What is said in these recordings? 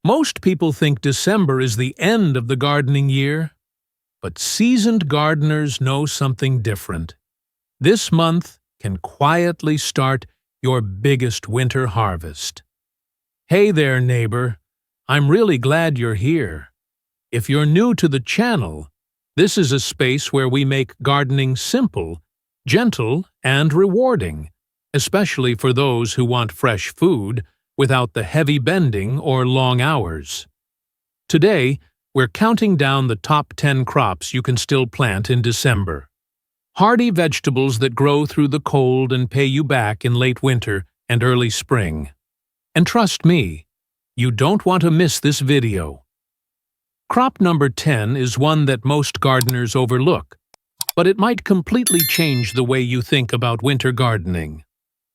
Most people think December is the end of the gardening year, but seasoned gardeners know something different. This month can quietly start your biggest winter harvest. Hey there, neighbor. I'm really glad you're here. If you're new to the channel, this is a space where we make gardening simple, gentle, and rewarding, especially for those who want fresh food without the heavy bending or long hours. Today, we're counting down the top 10 crops you can still plant in December. Hardy vegetables that grow through the cold and pay you back in late winter and early spring. And trust me, you don't want to miss this video. Crop number 10 is one that most gardeners overlook, but it might completely change the way you think about winter gardening.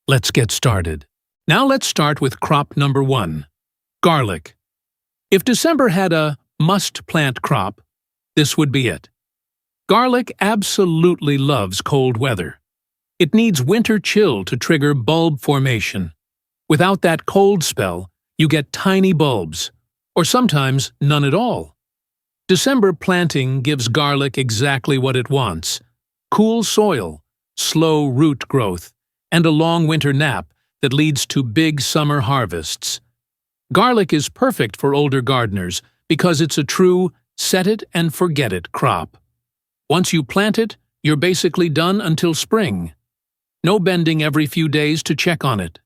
Let's get started. Now let's start with crop number 1, garlic. If December had a must-plant crop, this would be it. Garlic absolutely loves cold weather. It needs winter chill to trigger bulb formation. Without that cold spell, you get tiny bulbs, or sometimes none at all. December planting gives garlic exactly what it wants: cool soil, slow root growth, and a long winter nap that leads to big summer harvests. Garlic is perfect for older gardeners because it's a true set-it-and-forget-it crop. Once you plant it, you're basically done until spring. No bending every few days to check on it.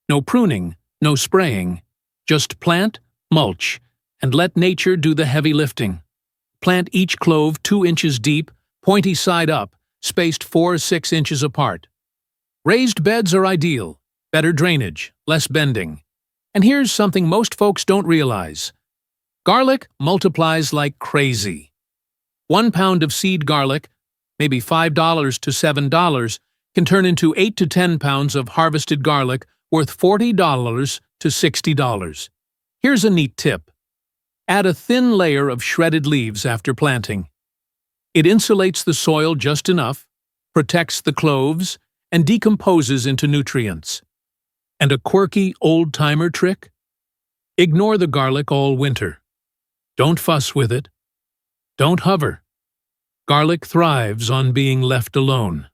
No pruning, no spraying. Just plant, mulch, and let nature do the heavy lifting. Plant each clove 2 inches deep, pointy side up, spaced 4 or 6 inches apart. Raised beds are ideal. Better drainage, less bending. And here's something most folks don't realize. Garlic multiplies like crazy. 1 pound of seed garlic, maybe $5 to $7, can turn into 8 to 10 pounds of harvested garlic worth $40 to $60. Here's a neat tip. Add a thin layer of shredded leaves after planting. It insulates the soil just enough, protects the cloves, and decomposes into nutrients. And a quirky old-timer trick? Ignore the garlic all winter. Don't fuss with it. Don't hover. Garlic thrives on being left alone.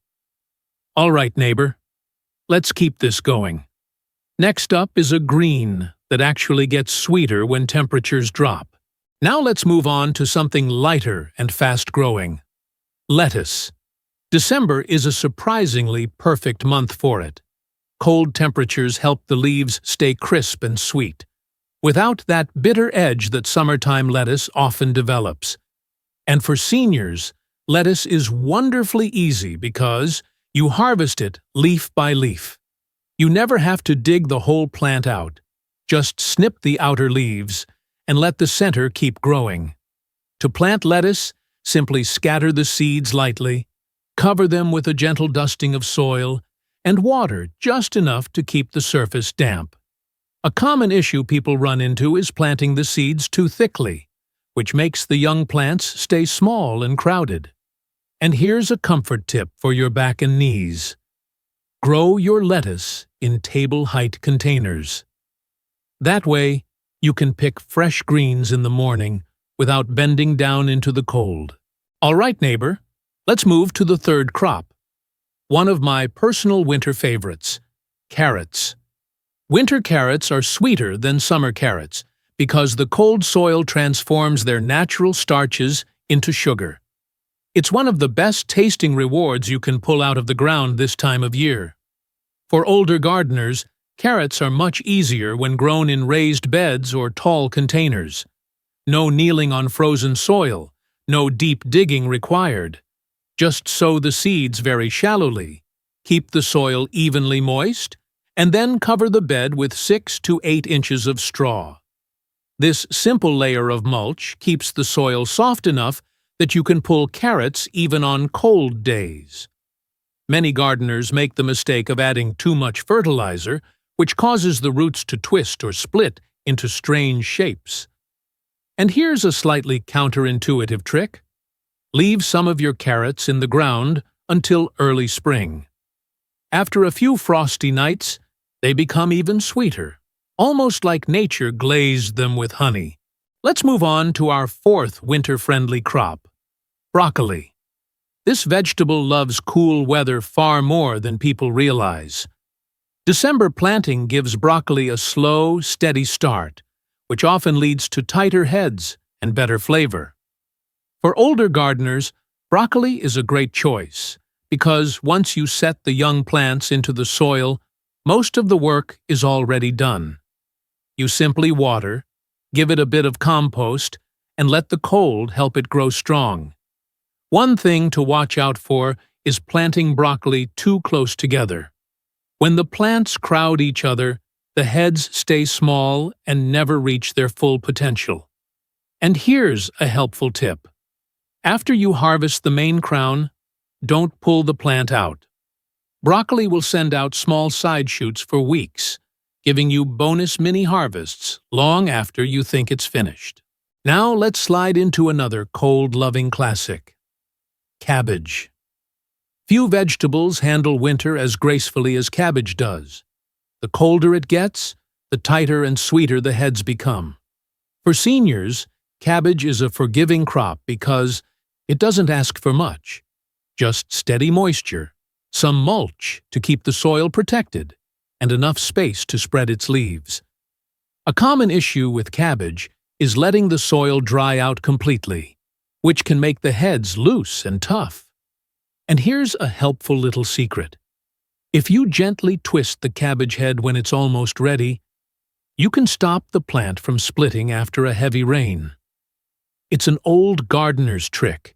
All right, neighbor. Let's keep this going. Next up is a green that actually gets sweeter when temperatures drop. Now let's move on to something lighter and fast-growing. Lettuce. December is a surprisingly perfect month for it. Cold temperatures help the leaves stay crisp and sweet, without that bitter edge that summertime lettuce often develops. And for seniors, lettuce is wonderfully easy because you harvest it leaf by leaf. You never have to dig the whole plant out. Just snip the outer leaves and let the center keep growing. To plant lettuce, simply scatter the seeds lightly, cover them with a gentle dusting of soil, and water just enough to keep the surface damp. A common issue people run into is planting the seeds too thickly, which makes the young plants stay small and crowded. And here's a comfort tip for your back and knees. Grow your lettuce in table-height containers. That way, you can pick fresh greens in the morning without bending down into the cold. All right, neighbor, let's move to the third crop. One of my personal winter favorites, carrots. Winter carrots are sweeter than summer carrots because the cold soil transforms their natural starches into sugar. It's one of the best tasting rewards you can pull out of the ground this time of year. For older gardeners, carrots are much easier when grown in raised beds or tall containers. No kneeling on frozen soil, no deep digging required. Just sow the seeds very shallowly, keep the soil evenly moist, and then cover the bed with 6 to 8 inches of straw. This simple layer of mulch keeps the soil soft enough that you can pull carrots even on cold days. Many gardeners make the mistake of adding too much fertilizer, which causes the roots to twist or split into strange shapes. And here's a slightly counterintuitive trick. Leave some of your carrots in the ground until early spring. After a few frosty nights, they become even sweeter. almost like nature glazed them with honey. Let's move on to our fourth winter-friendly crop, broccoli. This vegetable loves cool weather far more than people realize. December planting gives broccoli a slow, steady start, which often leads to tighter heads and better flavor. For older gardeners, broccoli is a great choice because once you set the young plants into the soil, most of the work is already done. You simply water, give it a bit of compost, and let the cold help it grow strong. One thing to watch out for is planting broccoli too close together. When the plants crowd each other, the heads stay small and never reach their full potential. And here's a helpful tip. After you harvest the main crown, don't pull the plant out. Broccoli will send out small side shoots for weeks, giving you bonus mini harvests long after you think it's finished. Now let's slide into another cold-loving classic, cabbage. Few vegetables handle winter as gracefully as cabbage does. The colder it gets, the tighter and sweeter the heads become. For seniors, cabbage is a forgiving crop because it doesn't ask for much. Just steady moisture, some mulch to keep the soil protected, and enough space to spread its leaves. A common issue with cabbage is letting the soil dry out completely, which can make the heads loose and tough. And here's a helpful little secret. If you gently twist the cabbage head when it's almost ready, you can stop the plant from splitting after a heavy rain. It's an old gardener's trick,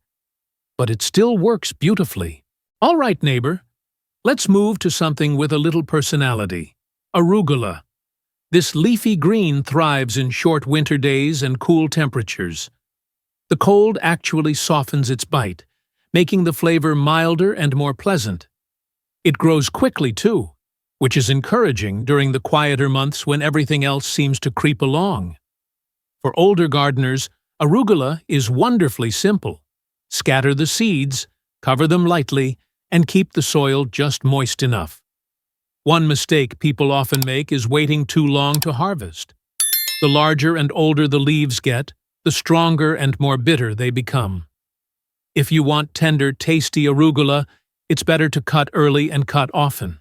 but it still works beautifully. All right, neighbor, let's move to something with a little personality, arugula. This leafy green thrives in short winter days and cool temperatures. The cold actually softens its bite, making the flavor milder and more pleasant. It grows quickly, too, which is encouraging during the quieter months when everything else seems to creep along. For older gardeners, arugula is wonderfully simple. Scatter the seeds, cover them lightly, and keep the soil just moist enough. One mistake people often make is waiting too long to harvest. The larger and older the leaves get, the stronger and more bitter they become. If you want tender, tasty arugula, it's better to cut early and cut often.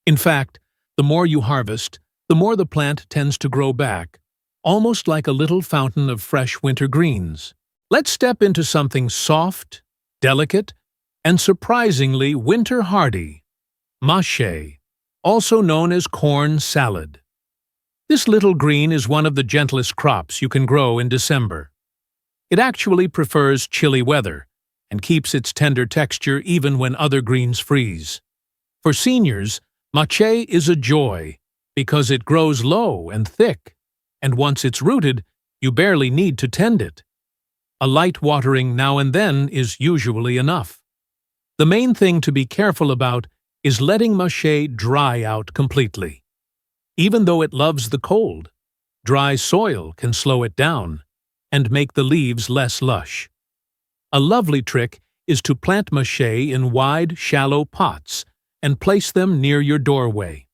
In fact, the more you harvest, the more the plant tends to grow back, almost like a little fountain of fresh winter greens. Let's step into something soft, delicate, and surprisingly winter-hardy, mâché, also known as corn salad. This little green is one of the gentlest crops you can grow in December. It actually prefers chilly weather and keeps its tender texture even when other greens freeze. For seniors, mâché is a joy because it grows low and thick, and once it's rooted, you barely need to tend it. A light watering now and then is usually enough. The main thing to be careful about is letting mâché dry out completely. Even though it loves the cold, dry soil can slow it down and make the leaves less lush. A lovely trick is to plant mâché in wide, shallow pots and place them near your doorway.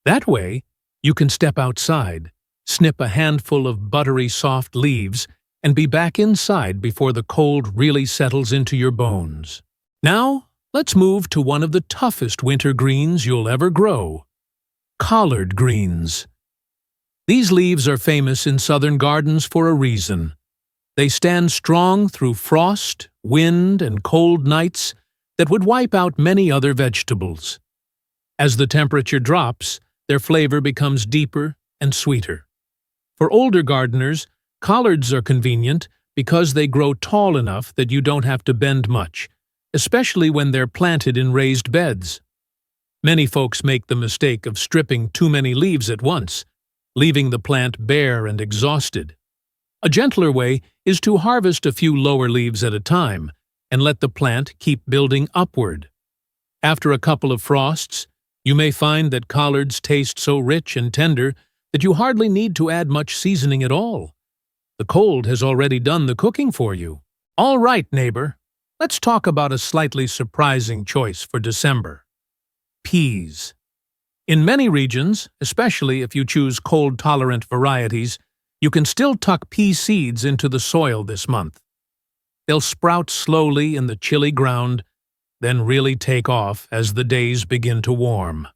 That way, you can step outside, snip a handful of buttery soft leaves, and be back inside before the cold really settles into your bones. Now, let's move to one of the toughest winter greens you'll ever grow, collard greens. These leaves are famous in southern gardens for a reason. They stand strong through frost, wind, and cold nights that would wipe out many other vegetables. As the temperature drops, their flavor becomes deeper and sweeter. For older gardeners, collards are convenient because they grow tall enough that you don't have to bend much, especially when they're planted in raised beds. Many folks make the mistake of stripping too many leaves at once, leaving the plant bare and exhausted. A gentler way is to harvest a few lower leaves at a time and let the plant keep building upward. After a couple of frosts, you may find that collards taste so rich and tender that you hardly need to add much seasoning at all. The cold has already done the cooking for you. All right, neighbor, let's talk about a slightly surprising choice for December: peas. In many regions, especially if you choose cold-tolerant varieties, you can still tuck pea seeds into the soil this month. They'll sprout slowly in the chilly ground, then really take off as the days begin to warm.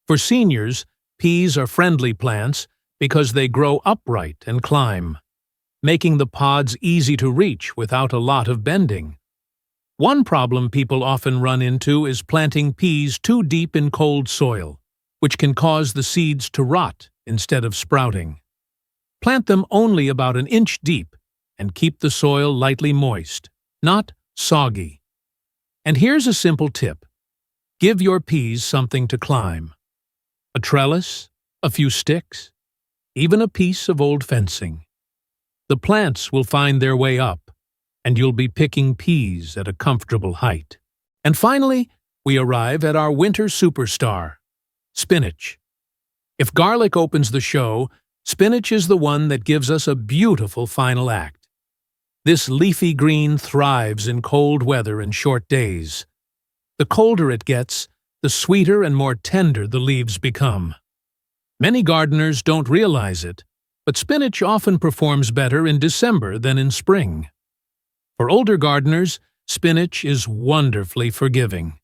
For seniors, peas are friendly plants because they grow upright and climb, making the pods easy to reach without a lot of bending. One problem people often run into is planting peas too deep in cold soil, which can cause the seeds to rot instead of sprouting. Plant them only about an inch deep and keep the soil lightly moist, not soggy. And here's a simple tip. Give your peas something to climb. A trellis, a few sticks, even a piece of old fencing. The plants will find their way up, and you'll be picking peas at a comfortable height. And finally, we arrive at our winter superstar, spinach. If garlic opens the show, spinach is the one that gives us a beautiful final act. This leafy green thrives in cold weather and short days. The colder it gets, the sweeter and more tender the leaves become. Many gardeners don't realize it, but spinach often performs better in December than in spring. For older gardeners, spinach is wonderfully forgiving.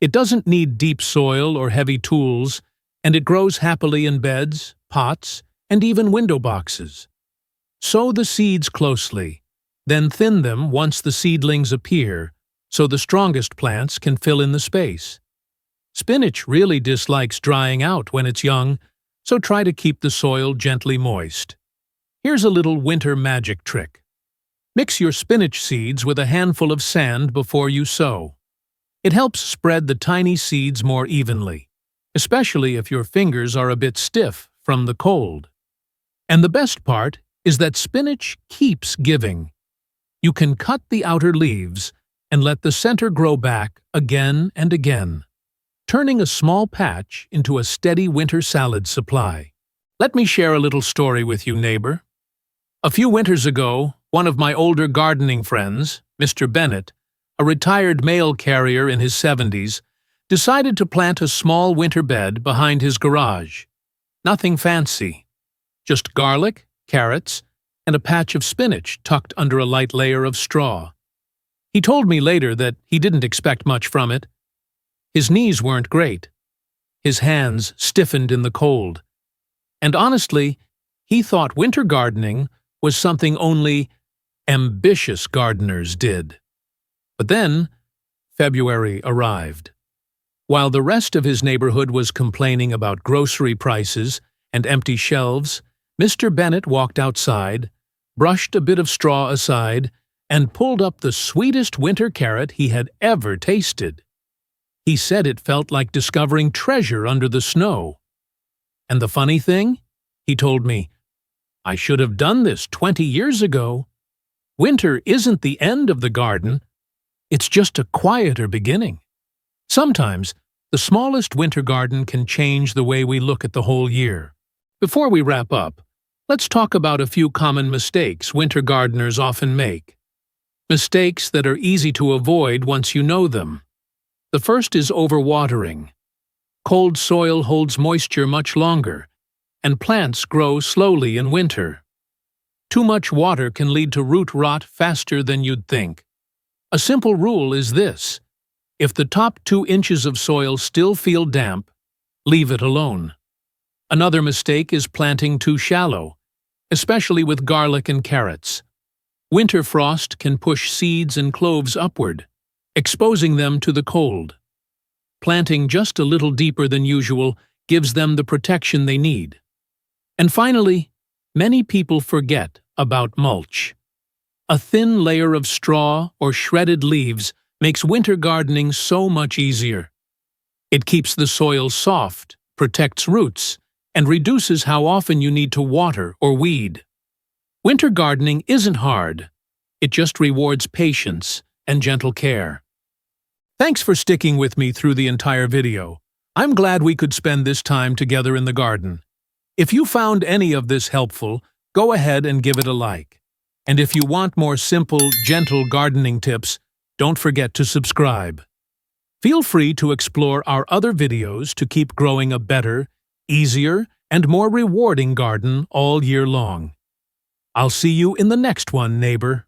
It doesn't need deep soil or heavy tools, and it grows happily in beds, pots, and even window boxes. Sow the seeds closely, then thin them once the seedlings appear, so the strongest plants can fill in the space. Spinach really dislikes drying out when it's young, so try to keep the soil gently moist. Here's a little winter magic trick. Mix your spinach seeds with a handful of sand before you sow. It helps spread the tiny seeds more evenly, especially if your fingers are a bit stiff from the cold. And the best part is that spinach keeps giving. You can cut the outer leaves and let the center grow back again and again, turning a small patch into a steady winter salad supply. Let me share a little story with you, neighbor. A few winters ago, one of my older gardening friends, Mr. Bennett, a retired mail carrier in his 70s, decided to plant a small winter bed behind his garage. Nothing fancy, just garlic, carrots, and a patch of spinach tucked under a light layer of straw. He told me later that he didn't expect much from it. His knees weren't great. His hands stiffened in the cold. And honestly, he thought winter gardening was something only ambitious gardeners did. But then, February arrived. While the rest of his neighborhood was complaining about grocery prices and empty shelves, Mr. Bennett walked outside, brushed a bit of straw aside, and pulled up the sweetest winter carrot he had ever tasted. He said it felt like discovering treasure under the snow. And the funny thing? He told me, I should have done this 20 years ago. Winter isn't the end of the garden. It's just a quieter beginning. Sometimes, the smallest winter garden can change the way we look at the whole year. Before we wrap up, let's talk about a few common mistakes winter gardeners often make. Mistakes that are easy to avoid once you know them. The first is overwatering. Cold soil holds moisture much longer, and plants grow slowly in winter. Too much water can lead to root rot faster than you'd think. A simple rule is this: if the top 2 inches of soil still feel damp, leave it alone. Another mistake is planting too shallow, especially with garlic and carrots. Winter frost can push seeds and cloves upward, exposing them to the cold. Planting just a little deeper than usual gives them the protection they need. And finally, many people forget about mulch. A thin layer of straw or shredded leaves makes winter gardening so much easier. It keeps the soil soft, protects roots, and reduces how often you need to water or weed. Winter gardening isn't hard. It just rewards patience and gentle care. Thanks for sticking with me through the entire video. I'm glad we could spend this time together in the garden. If you found any of this helpful, go ahead and give it a like. And if you want more simple, gentle gardening tips, don't forget to subscribe. Feel free to explore our other videos to keep growing a better, easier, and more rewarding garden all year long. I'll see you in the next one, neighbor.